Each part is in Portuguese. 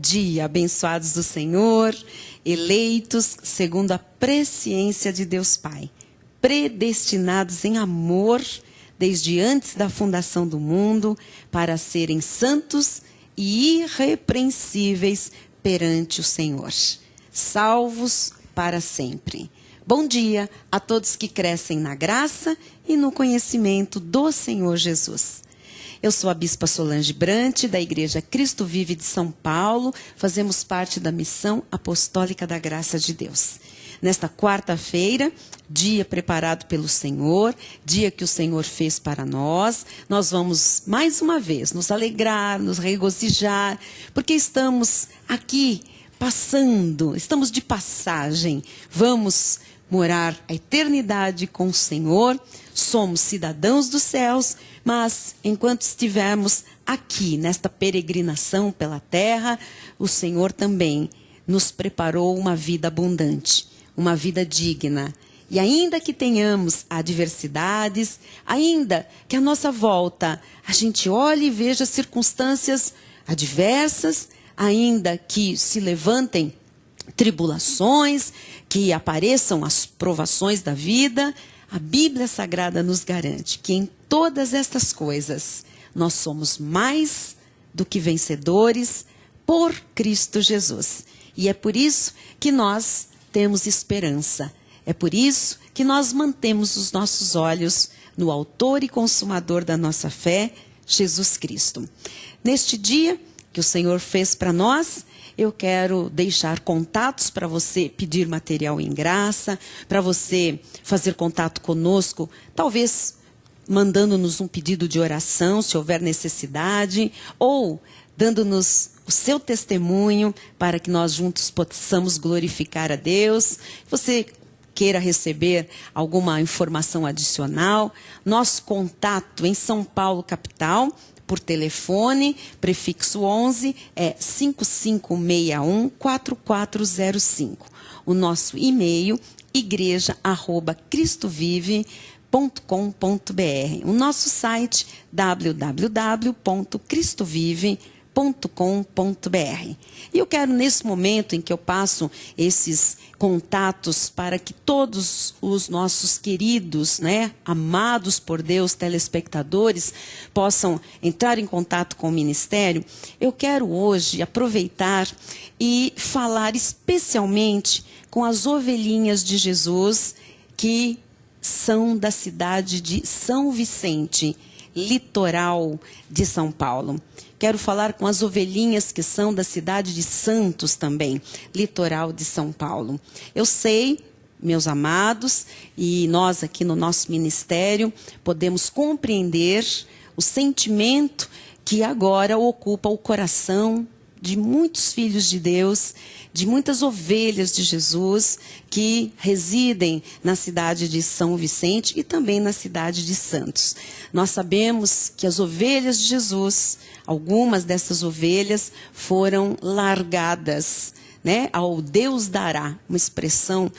dia, abençoados do Senhor, eleitos segundo a presciência de Deus Pai, predestinados em amor desde antes da fundação do mundo para serem santos e irrepreensíveis perante o Senhor, salvos para sempre. Bom dia a todos que crescem na graça e no conhecimento do Senhor Jesus. Eu sou a Bispa Solange Brant, da Igreja Cristo Vive de São Paulo. Fazemos parte da Missão Apostólica da Graça de Deus. Nesta quarta-feira, dia preparado pelo Senhor, dia que o Senhor fez para nós, nós vamos mais uma vez nos alegrar, nos regozijar, porque estamos aqui passando, estamos de passagem, vamos morar a eternidade com o Senhor, somos cidadãos dos céus, mas enquanto estivermos aqui nesta peregrinação pela terra, o Senhor também nos preparou uma vida abundante, uma vida digna. E ainda que tenhamos adversidades, ainda que à nossa volta a gente olhe e veja circunstâncias adversas, ainda que se levantem tribulações, que apareçam as provações da vida, a Bíblia Sagrada nos garante que em todas estas coisas nós somos mais do que vencedores por Cristo Jesus. E é por isso que nós temos esperança. É por isso que nós mantemos os nossos olhos no Autor e Consumador da nossa fé, Jesus Cristo. Neste dia que o Senhor fez para nós, eu quero deixar contatos para você pedir material em graça, para você fazer contato conosco, talvez mandando-nos um pedido de oração, se houver necessidade, ou dando-nos o seu testemunho para que nós juntos possamos glorificar a Deus. Você queira receber alguma informação adicional, nosso contato em São Paulo, capital, por telefone, prefixo 11, é 5561-4405. O nosso e-mail, igreja@cristovive.com.br. O nosso site, www.cristovive.com.br. E eu quero, nesse momento em que eu passo esses contatos para que todos os nossos queridos, amados por Deus, telespectadores, possam entrar em contato com o ministério, eu quero hoje aproveitar e falar especialmente com as ovelhinhas de Jesus que são da cidade de São Vicente, litoral de São Paulo. Quero falar com as ovelhinhas que são da cidade de Santos também, litoral de São Paulo. Eu sei, meus amados, e nós aqui no nosso ministério podemos compreender o sentimento que agora ocupa o coração de muitos filhos de Deus, de muitas ovelhas de Jesus que residem na cidade de São Vicente e também na cidade de Santos. Nós sabemos que as ovelhas de Jesus, algumas dessas ovelhas foram largadas, ao Deus dará, uma expressão,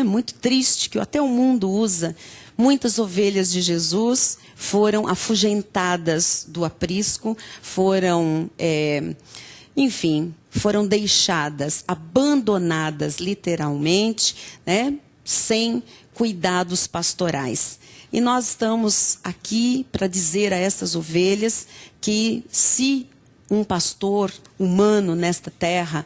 muito triste que até o mundo usa. Muitas ovelhas de Jesus foram afugentadas do aprisco, foram deixadas, abandonadas literalmente, sem cuidados pastorais. E nós estamos aqui para dizer a essas ovelhas que se um pastor humano nesta terra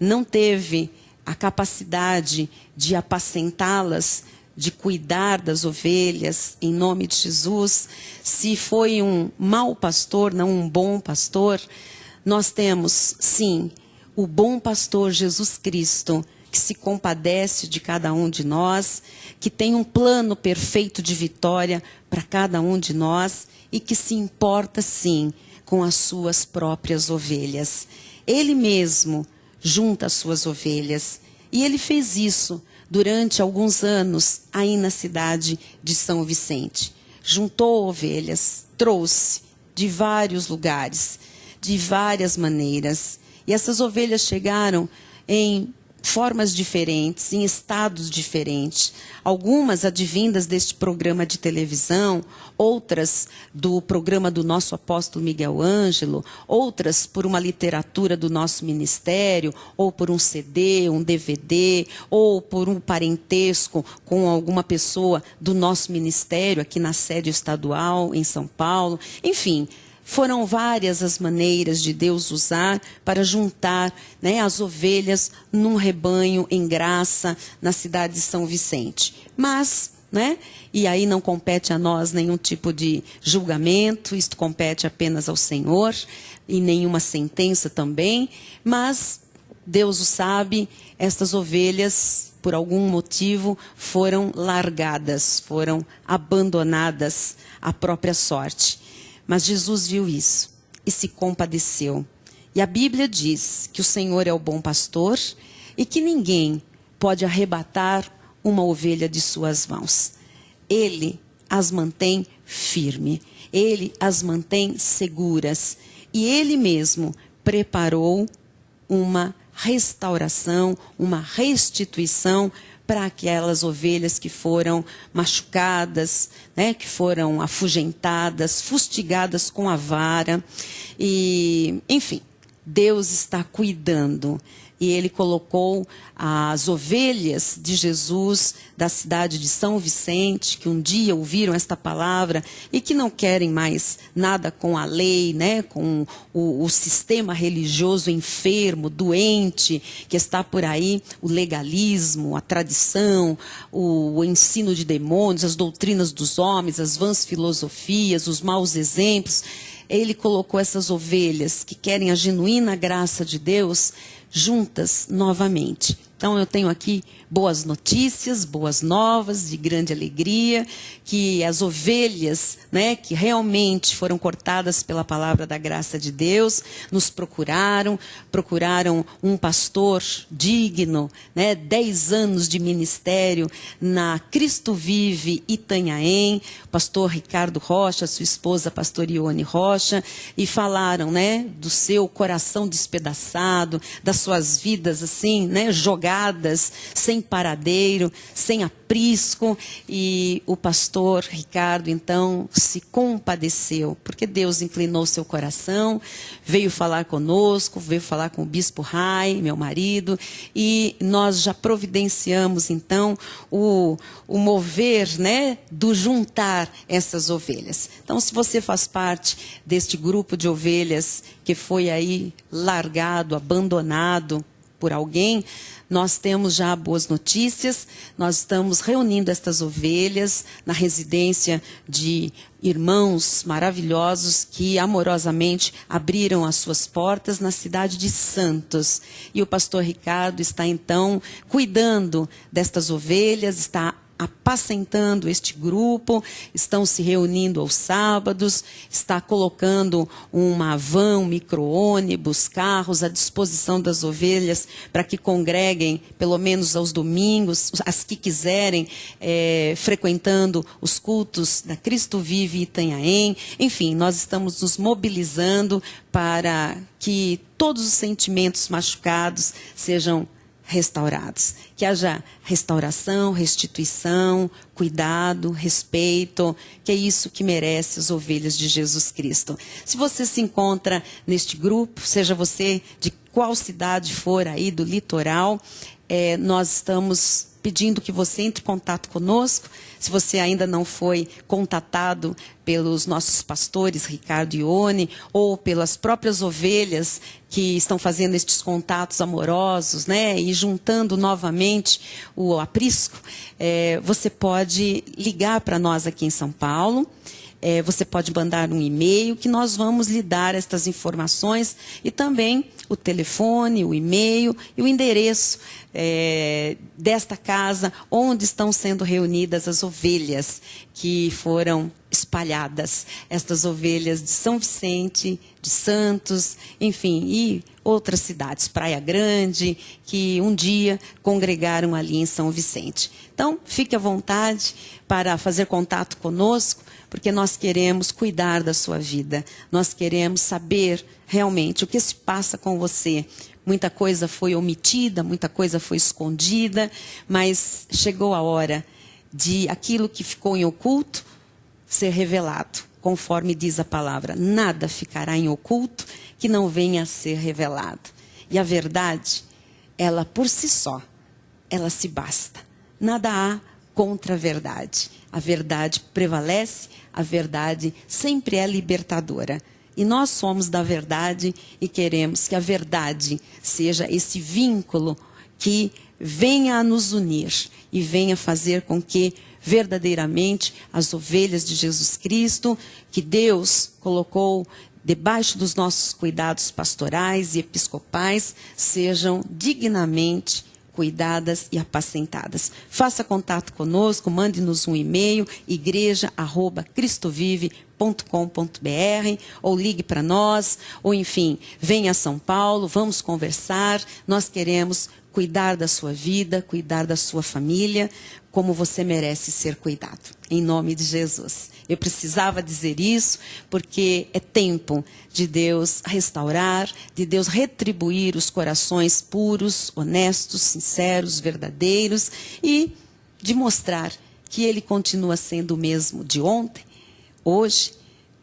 não teve a capacidade de apacentá-las, de cuidar das ovelhas em nome de Jesus, se foi um mau pastor, não um bom pastor, nós temos, sim, o bom pastor Jesus Cristo, que se compadece de cada um de nós, que tem um plano perfeito de vitória para cada um de nós e que se importa, sim, com as suas próprias ovelhas. Ele mesmo junta as suas ovelhas e ele fez isso durante alguns anos aí na cidade de São Vicente. Juntou ovelhas, trouxe de vários lugares, de várias maneiras. E essas ovelhas chegaram em formas diferentes, em estados diferentes. Algumas advindas deste programa de televisão, outras do programa do nosso apóstolo Miguel Ângelo, outras por uma literatura do nosso ministério, ou por um CD, um DVD, ou por um parentesco com alguma pessoa do nosso ministério aqui na sede estadual em São Paulo. Enfim, foram várias as maneiras de Deus usar para juntar, né, as ovelhas num rebanho em graça na cidade de São Vicente. Mas, né, e aí não compete a nós nenhum tipo de julgamento, isto compete apenas ao Senhor, e nenhuma sentença também, mas Deus o sabe, estas ovelhas, por algum motivo, foram largadas, foram abandonadas à própria sorte. Mas Jesus viu isso e se compadeceu. E a Bíblia diz que o Senhor é o bom pastor e que ninguém pode arrebatar uma ovelha de suas mãos. Ele as mantém firme, ele as mantém seguras. E ele mesmo preparou uma restauração, uma restituição para aquelas ovelhas que foram machucadas, né, que foram afugentadas, fustigadas com a vara. E, enfim, Deus está cuidando. E ele colocou as ovelhas de Jesus da cidade de São Vicente, que um dia ouviram esta palavra e que não querem mais nada com a lei, né, com o sistema religioso enfermo, doente, que está por aí, o legalismo, a tradição, o ensino de demônios, as doutrinas dos homens, as vãs filosofias, os maus exemplos. Ele colocou essas ovelhas que querem a genuína graça de Deus juntas novamente. Então eu tenho aqui boas notícias, boas novas, de grande alegria, que as ovelhas, né, que realmente foram cortadas pela palavra da graça de Deus, nos procuraram um pastor digno, né, 10 anos de ministério na Cristo Vive Itanhaém, pastor Ricardo Rocha, sua esposa pastor Ione Rocha, e falaram, né, do seu coração despedaçado, das suas vidas assim, né, jogadas, sem paradeiro, sem aprisco, e o pastor Ricardo então se compadeceu, porque Deus inclinou seu coração, veio falar conosco, veio falar com o bispo Rai, meu marido, e nós já providenciamos então o mover, né, do juntar essas ovelhas. Então, se você faz parte deste grupo de ovelhas que foi aí largado, abandonado por alguém, nós temos já boas notícias. Nós estamos reunindo estas ovelhas na residência de irmãos maravilhosos que amorosamente abriram as suas portas na cidade de Santos. E o pastor Ricardo está então cuidando destas ovelhas, está apacentando este grupo, estão se reunindo aos sábados, está colocando uma van, um micro-ônibus, carros à disposição das ovelhas para que congreguem pelo menos aos domingos, as que quiserem, frequentando os cultos da Cristo Vive Itanhaém. Enfim, nós estamos nos mobilizando para que todos os sentimentos machucados sejam restaurados, que haja restauração, restituição, cuidado, respeito, que é isso que merece as ovelhas de Jesus Cristo. Se você se encontra neste grupo, seja você de qual cidade for aí do litoral, nós estamos pedindo que você entre em contato conosco. Se você ainda não foi contatado pelos nossos pastores, Ricardo e Ione, ou pelas próprias ovelhas que estão fazendo estes contatos amorosos, né, e juntando novamente o aprisco, você pode ligar para nós aqui em São Paulo. Você pode mandar um e-mail que nós vamos lhe dar estas informações e também o telefone, o e-mail e o endereço desta casa onde estão sendo reunidas as ovelhas que foram espalhadas. Estas ovelhas de São Vicente, de Santos, enfim, e outras cidades, Praia Grande, que um dia congregaram ali em São Vicente. Então, fique à vontade para fazer contato conosco, porque nós queremos cuidar da sua vida. Nós queremos saber realmente o que se passa com você. Muita coisa foi omitida, muita coisa foi escondida, mas chegou a hora de aquilo que ficou em oculto ser revelado. Conforme diz a palavra, nada ficará em oculto que não venha a ser revelado. E a verdade, ela por si só, ela se basta. Nada há contra a verdade. A verdade prevalece, a verdade sempre é libertadora. E nós somos da verdade e queremos que a verdade seja esse vínculo que venha a nos unir e venha fazer com que verdadeiramente as ovelhas de Jesus Cristo, que Deus colocou debaixo dos nossos cuidados pastorais e episcopais, sejam dignamente cuidadas e apacentadas. Faça contato conosco, mande-nos um e-mail, igreja@cristovive.com.br, ou ligue para nós, ou enfim, venha a São Paulo, vamos conversar. Nós queremos cuidar da sua vida, cuidar da sua família, como você merece ser cuidado. Em nome de Jesus. Eu precisava dizer isso, porque é tempo de Deus restaurar, de Deus retribuir os corações puros, honestos, sinceros, verdadeiros, e de mostrar que Ele continua sendo o mesmo de ontem, hoje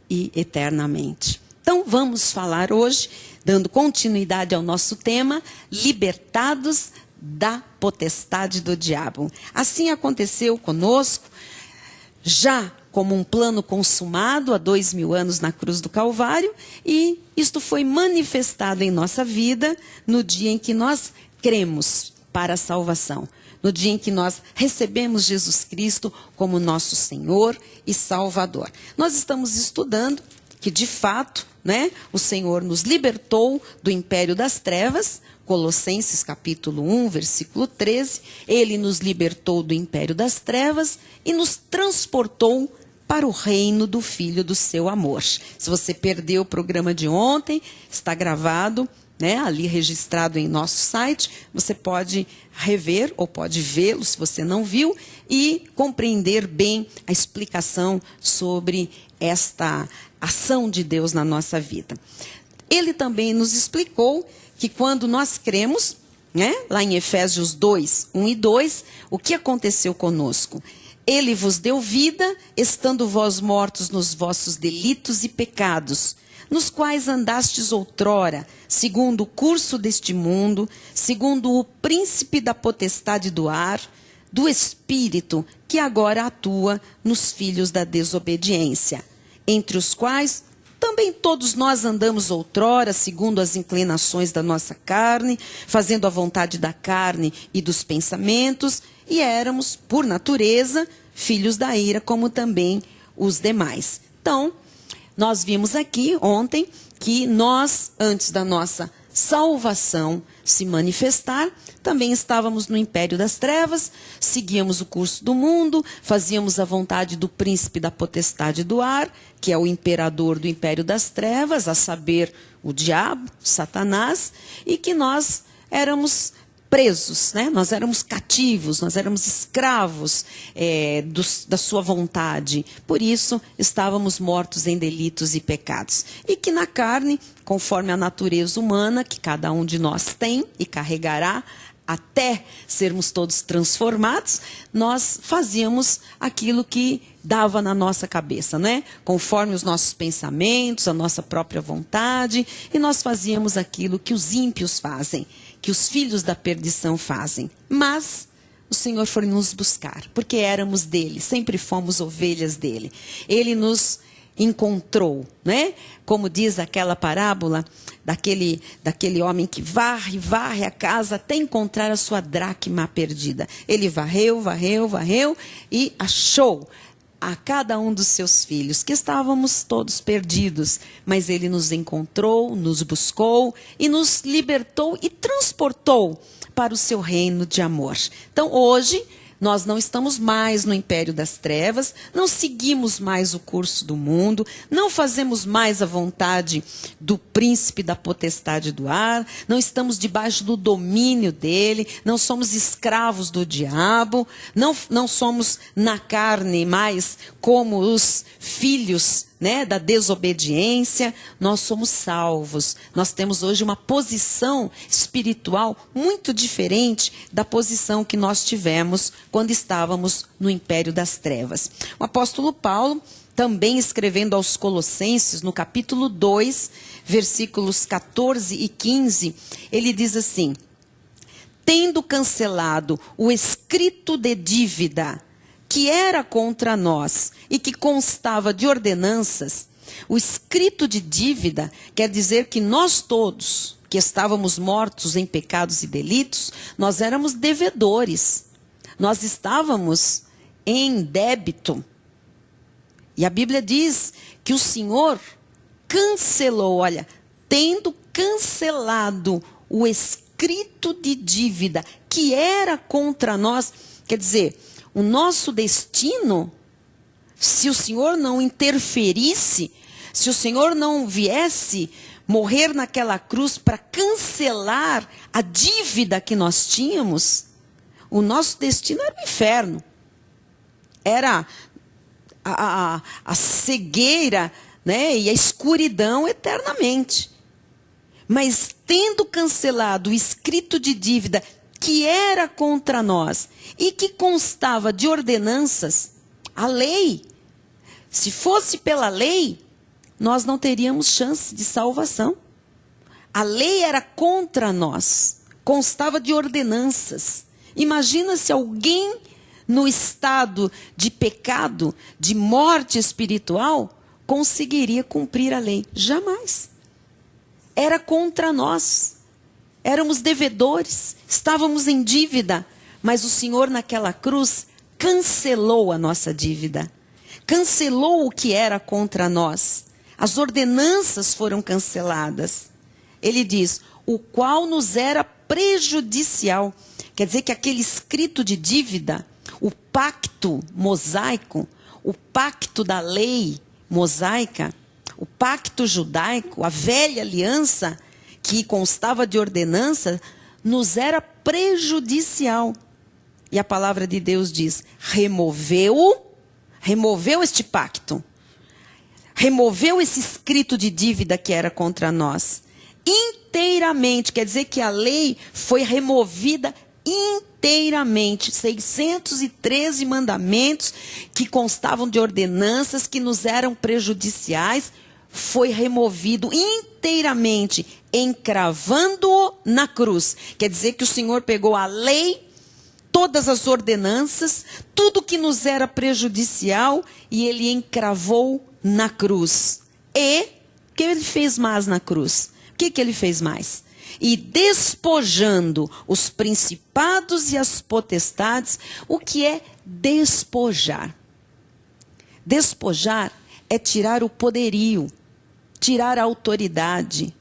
e eternamente. Então, vamos falar hoje, dando continuidade ao nosso tema, libertados da potestade do diabo. Assim aconteceu conosco, já como um plano consumado há 2000 anos na cruz do Calvário, e isto foi manifestado em nossa vida no dia em que nós cremos para a salvação, no dia em que nós recebemos Jesus Cristo como nosso Senhor e Salvador. Nós estamos estudando que, de fato, o Senhor nos libertou do império das trevas. Colossenses capítulo 1, versículo 13, Ele nos libertou do império das trevas e nos transportou para o reino do Filho do seu amor. Se você perdeu o programa de ontem, está gravado, ali registrado em nosso site, você pode rever ou pode vê-lo se você não viu e compreender bem a explicação sobre esta ação de Deus na nossa vida. Ele também nos explicou que quando nós cremos, lá em Efésios 2, 1 e 2, o que aconteceu conosco? Ele vos deu vida, estando vós mortos nos vossos delitos e pecados, nos quais andastes outrora, segundo o curso deste mundo, segundo o príncipe da potestade do ar, do espírito que agora atua nos filhos da desobediência, entre os quais também todos nós andamos outrora, segundo as inclinações da nossa carne, fazendo a vontade da carne e dos pensamentos, e éramos, por natureza, filhos da ira, como também os demais. Então, nós vimos aqui ontem que nós, antes da nossa salvação se manifestar, também estávamos no império das trevas, seguíamos o curso do mundo, fazíamos a vontade do príncipe da potestade do ar, que é o imperador do império das trevas, a saber, o diabo, Satanás, e que nós éramos presos, nós éramos cativos, nós éramos escravos da sua vontade. Por isso, estávamos mortos em delitos e pecados. E que na carne, conforme a natureza humana, que cada um de nós tem e carregará, até sermos todos transformados, nós fazíamos aquilo que dava na nossa cabeça, conforme os nossos pensamentos, a nossa própria vontade, e nós fazíamos aquilo que os ímpios fazem, que os filhos da perdição fazem. Mas o Senhor foi nos buscar, porque éramos dele, sempre fomos ovelhas dele. Ele nos encontrou, Como diz aquela parábola daquele homem que varre a casa até encontrar a sua dracma perdida. Ele varreu e achou a cada um dos seus filhos, que estávamos todos perdidos, mas ele nos encontrou, nos buscou e nos libertou e transportou para o seu reino de amor. Então, hoje, Nós não estamos mais no império das trevas, não seguimos mais o curso do mundo, não fazemos mais a vontade do príncipe da potestade do ar, não estamos debaixo do domínio dele, não somos escravos do diabo, não somos na carne mais como os filhos, né, da desobediência. Nós somos salvos. Nós temos hoje uma posição espiritual muito diferente da posição que nós tivemos quando estávamos no império das trevas. O apóstolo Paulo, também escrevendo aos Colossenses, no capítulo 2, versículos 14 e 15, ele diz assim: tendo cancelado o escrito de dívida que era contra nós e que constava de ordenanças. O escrito de dívida quer dizer que nós todos, que estávamos mortos em pecados e delitos, nós éramos devedores. Nós estávamos em débito. E a Bíblia diz que o Senhor cancelou, olha, tendo cancelado o escrito de dívida que era contra nós, quer dizer, o nosso destino, se o Senhor não interferisse, se o Senhor não viesse morrer naquela cruz para cancelar a dívida que nós tínhamos, o nosso destino era o inferno. Era a cegueira, né, e a escuridão eternamente. Mas tendo cancelado o escrito de dívida que era contra nós e que constava de ordenanças, a lei, se fosse pela lei, nós não teríamos chance de salvação. A lei era contra nós, constava de ordenanças. Imagina se alguém no estado de pecado, de morte espiritual, conseguiria cumprir a lei. Jamais. Era contra nós. Éramos devedores, estávamos em dívida, mas o Senhor naquela cruz cancelou a nossa dívida. Cancelou o que era contra nós. As ordenanças foram canceladas. Ele diz, o qual nos era prejudicial. Quer dizer que aquele escrito de dívida, o pacto mosaico, o pacto da lei mosaica, o pacto judaico, a velha aliança, que constava de ordenança, nos era prejudicial. E a palavra de Deus diz, removeu este pacto, removeu esse escrito de dívida que era contra nós, inteiramente, quer dizer que a lei foi removida inteiramente, 613 mandamentos que constavam de ordenanças que nos eram prejudiciais, foi removido inteiramente, encravando-o na cruz. Quer dizer que o Senhor pegou a lei, todas as ordenanças, tudo que nos era prejudicial, e ele encravou na cruz. E o que ele fez mais na cruz? O que ele fez mais? E despojando os principados e as potestades. O que é despojar? Despojar é tirar o poderio, tirar a autoridade.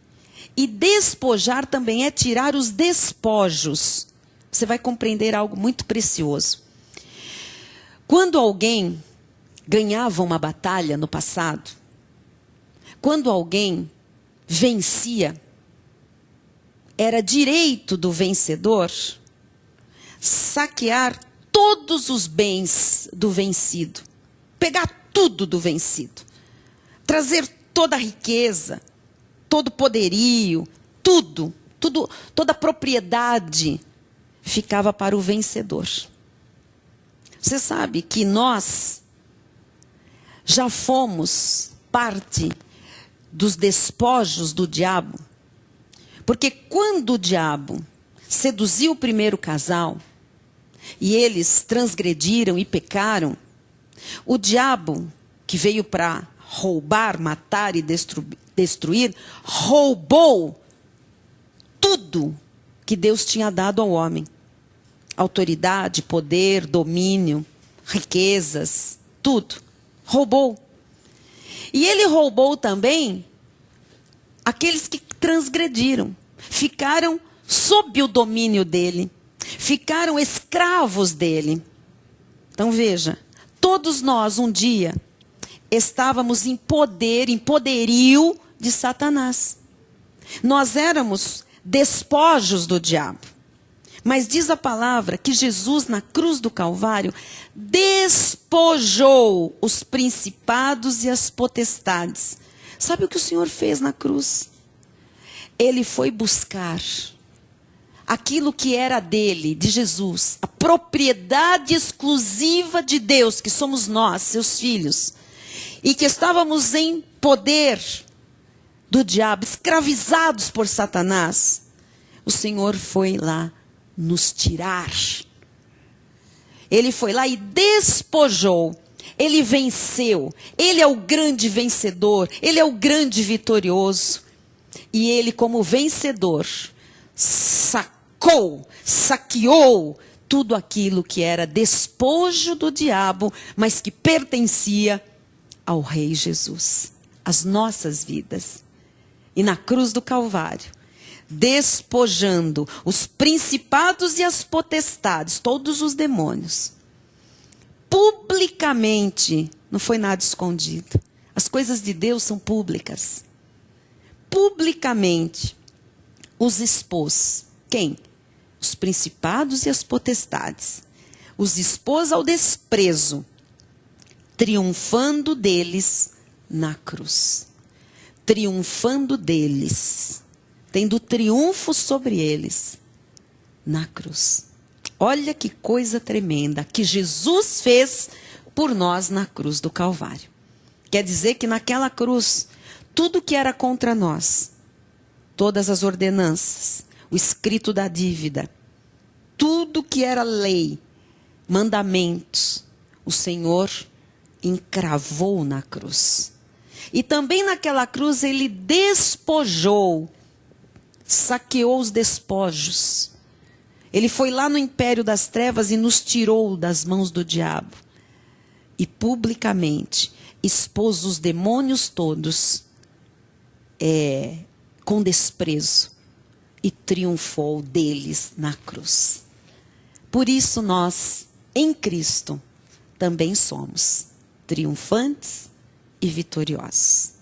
E despojar também é tirar os despojos. Você vai compreender algo muito precioso. Quando alguém ganhava uma batalha no passado, quando alguém vencia, era direito do vencedor saquear todos os bens do vencido, pegar tudo do vencido, trazer toda a riqueza, todo o poderio, toda a propriedade ficava para o vencedor. Você sabe que nós já fomos parte dos despojos do diabo? Porque quando o diabo seduziu o primeiro casal, e eles transgrediram e pecaram, o diabo, que veio para roubar, matar e destruir, roubou tudo que Deus tinha dado ao homem. Autoridade, poder, domínio, riquezas, tudo. Roubou. E ele roubou também aqueles que transgrediram. Ficaram sob o domínio dele. Ficaram escravos dele. Então veja, todos nós um dia estávamos em poderio de Satanás. Nós éramos despojos do diabo. Mas diz a palavra que Jesus, na cruz do Calvário, despojou os principados e as potestades. Sabe o que o Senhor fez na cruz? Ele foi buscar aquilo que era dele, de Jesus, a propriedade exclusiva de Deus, que somos nós, seus filhos, e que estávamos em poder do diabo, escravizados por Satanás. O Senhor foi lá nos tirar. Ele foi lá e despojou. Ele venceu. Ele é o grande vencedor. Ele é o grande vitorioso. E ele, como vencedor, saqueou tudo aquilo que era despojo do diabo, mas que pertencia ao Rei Jesus, as nossas vidas. E na cruz do Calvário, despojando os principados e as potestades, todos os demônios, publicamente, não foi nada escondido. As coisas de Deus são públicas. Publicamente os expôs. Quem? Os principados e as potestades. Os expôs ao desprezo, triunfando deles na cruz. Triunfando deles, tendo triunfo sobre eles na cruz. Olha que coisa tremenda que Jesus fez por nós na cruz do Calvário. Quer dizer que naquela cruz, tudo que era contra nós, todas as ordenanças, o escrito da dívida, tudo que era lei, mandamentos, o Senhor encravou na cruz. E também naquela cruz ele despojou, saqueou os despojos. Ele foi lá no império das trevas e nos tirou das mãos do diabo. E publicamente expôs os demônios todos com desprezo. E triunfou deles na cruz. Por isso nós, em Cristo, também somos triunfantes e vitoriosos.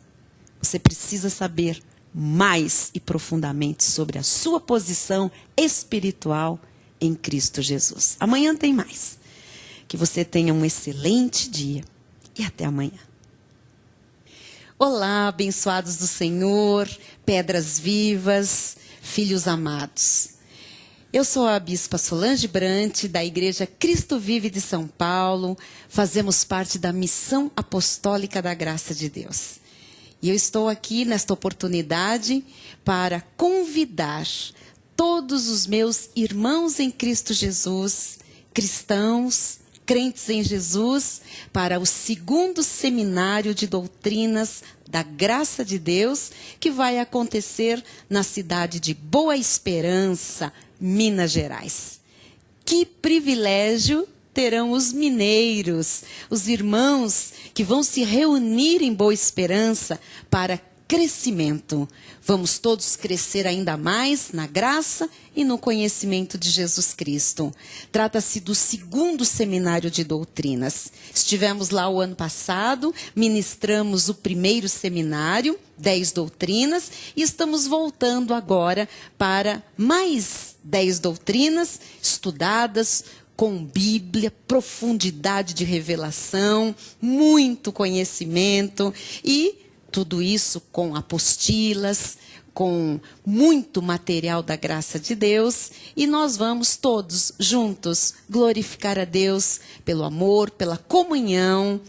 Você precisa saber mais e profundamente sobre a sua posição espiritual em Cristo Jesus. Amanhã tem mais. Que você tenha um excelente dia e até amanhã. Olá, abençoados do Senhor, pedras vivas, filhos amados. Eu sou a Bispa Solange Brant, da Igreja Cristo Vive de São Paulo. Fazemos parte da Missão Apostólica da Graça de Deus. E eu estou aqui nesta oportunidade para convidar todos os meus irmãos em Cristo Jesus, cristãos, crentes em Jesus, para o 2º Seminário de Doutrinas da Graça de Deus, que vai acontecer na cidade de Boa Esperança, Minas Gerais. Que privilégio terão os mineiros, os irmãos que vão se reunir em Boa Esperança para crescimento. Vamos todos crescer ainda mais na graça e no conhecimento de Jesus Cristo. Trata-se do 2º Seminário de Doutrinas. Estivemos lá o ano passado, ministramos o 1º seminário, 10 doutrinas, e estamos voltando agora para mais 10 doutrinas estudadas com Bíblia, profundidade de revelação, muito conhecimento e tudo isso com apostilas, com muito material da graça de Deus, e nós vamos todos juntos glorificar a Deus pelo amor, pela comunhão,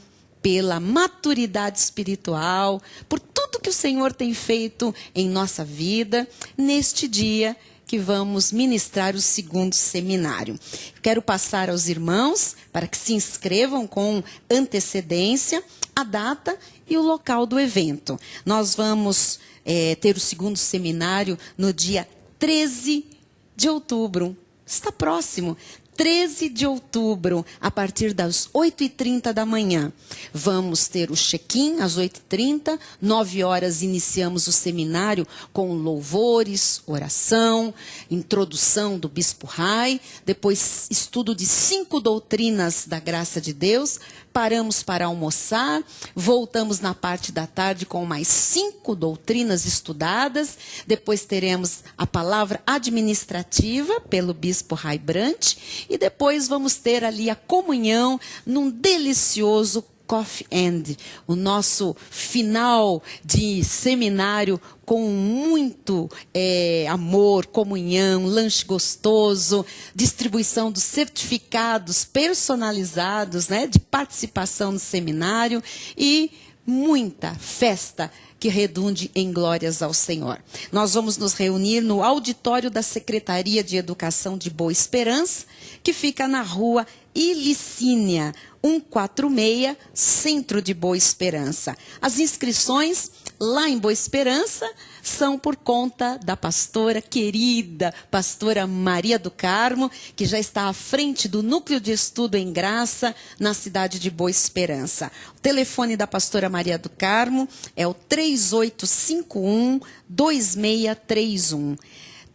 pela maturidade espiritual, por tudo que o Senhor tem feito em nossa vida, neste dia que vamos ministrar o 2º seminário. Quero passar aos irmãos para que se inscrevam com antecedência a data e o local do evento. Nós vamos ter o 2º seminário no dia 13 de outubro. Está próximo. 13 de outubro, a partir das 8h30 da manhã. Vamos ter o check-in às 8h30, 9 horas iniciamos o seminário com louvores, oração, introdução do Bispo Rai, depois estudo de 5 doutrinas da graça de Deus, paramos para almoçar, voltamos na parte da tarde com mais 5 doutrinas estudadas, depois teremos a palavra administrativa pelo Bispo Rai Brant, e depois vamos ter ali a comunhão num delicioso Coffee End, o nosso final de seminário com muito amor, comunhão, lanche gostoso, distribuição dos certificados personalizados, né, de participação no seminário e muita festa que redunde em glórias ao Senhor. Nós vamos nos reunir no auditório da Secretaria de Educação de Boa Esperança, que fica na rua Ilicínia, 146, Centro de Boa Esperança. As inscrições lá em Boa Esperança são por conta da pastora querida, pastora Maria do Carmo, que já está à frente do Núcleo de Estudo em Graça na cidade de Boa Esperança. O telefone da pastora Maria do Carmo é o 3851-2631.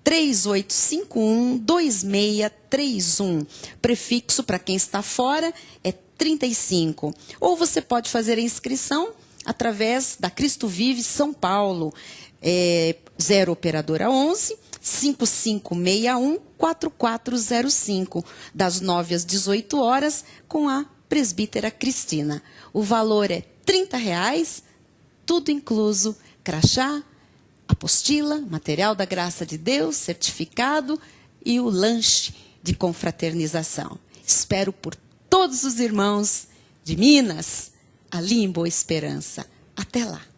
3851-2631. Prefixo para quem está fora é 35. Ou você pode fazer a inscrição através da Cristo Vive São Paulo. 0 operadora 11 5561 4405, das 9 às 18 horas, com a presbítera Cristina. O valor é R$30, tudo incluso, crachá, apostila, material da graça de Deus, certificado e o lanche de confraternização. Espero por todos os irmãos de Minas, ali em Boa Esperança. Até lá!